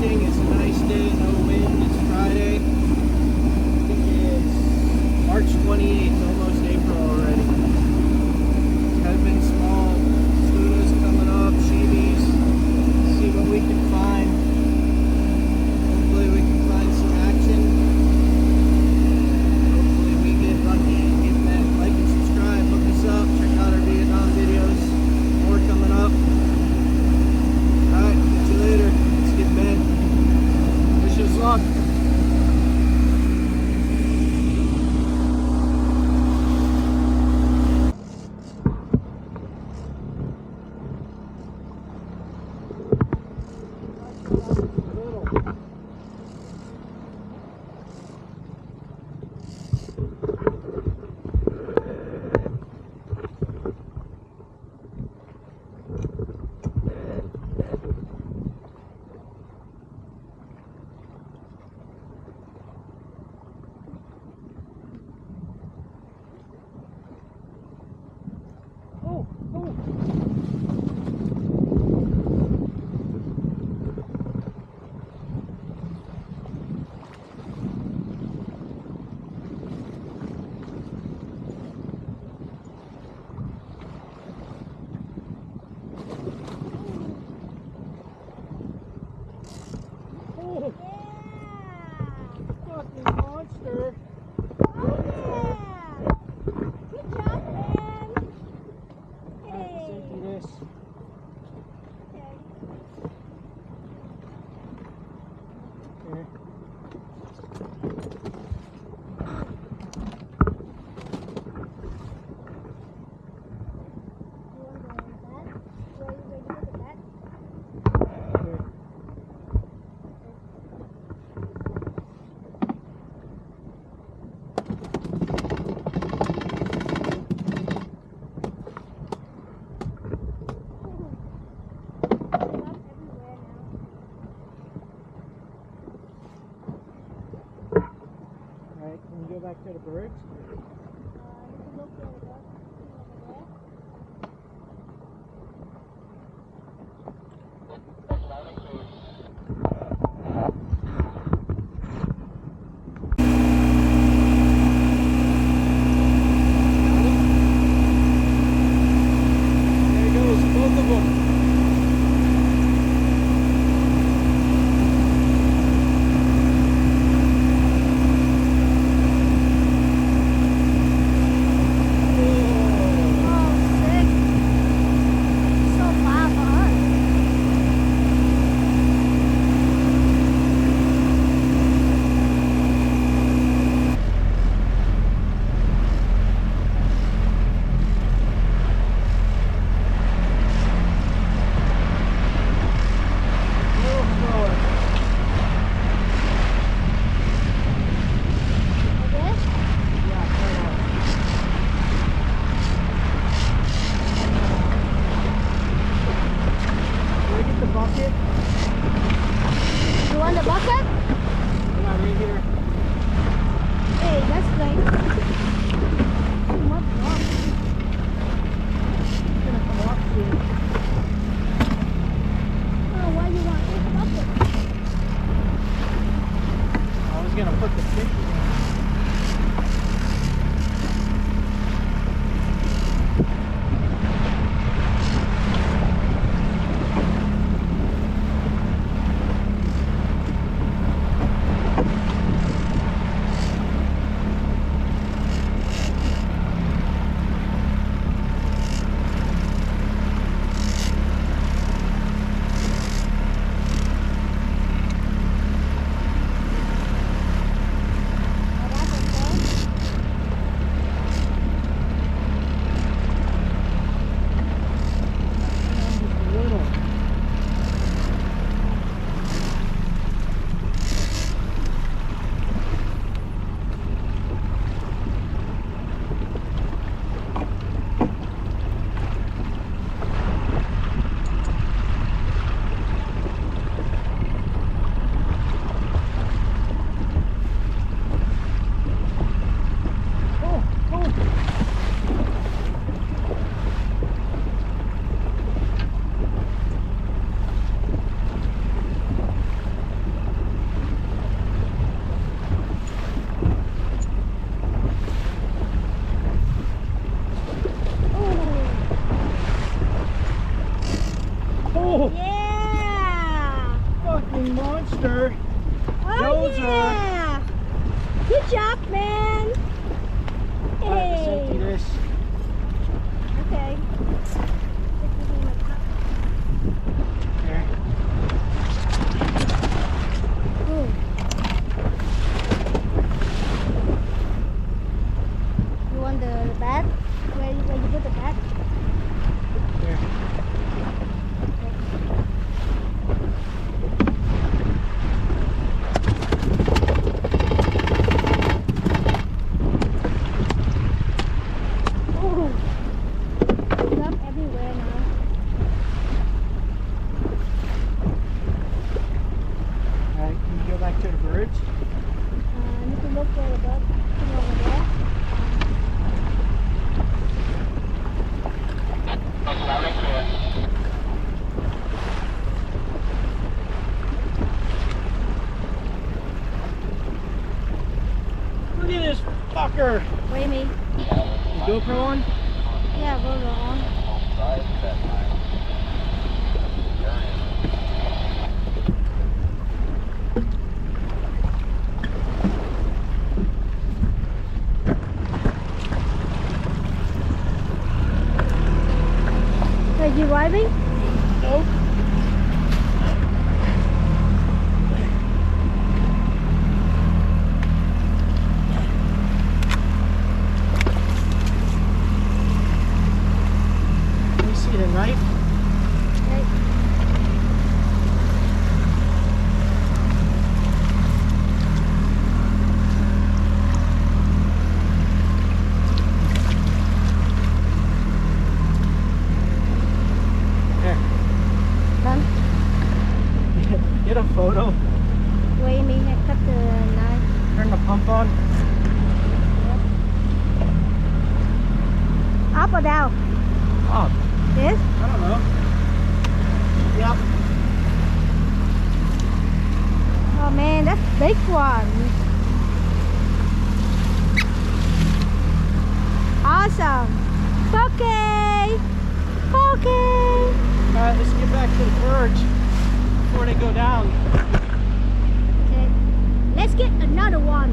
morning. It's a nice day, no wind. It's Friday. I think it's March 28th, almost April already. Has been small. Studas coming up, sheebies. See what we can find. Hopefully we can find some action. Hopefully we get lucky and get that. Like and subscribe, look us up, check out our Vietnam videos. More coming up. Alright, catch you later. Let's get bent. Wish us luck. Fucking monster. Can we go back to the birds? There goes both of them. Bucket? You want the bucket? Yeah, right here. Hey, that's nice. What rock? It's gonna come off soon. Oh, why do you want this bucket? I was gonna put the fish in. monster. Oh, Dozer. yeah. Good job, man. Alright, let's empty Hey. this. Okay. Here. Ooh. You want the bat? Where you put the bat? Here. Ooh. Love everywhere now. Alright, can you go back to the birds? I need to look for the bug over there. Look at this fucker. Wait me. The GoPro on? Yeah, go on. Are you driving? Nope. Can you see the knife? Right. Here. Done. Get a photo. Wait me. I cut the knife. Turn the pump on. Up or down? Up. This? I don't know. Yep. Oh man, that's big one. Awesome. Okay. Okay. Alright, let's get back to the birds before they go down. Okay. Let's get another one.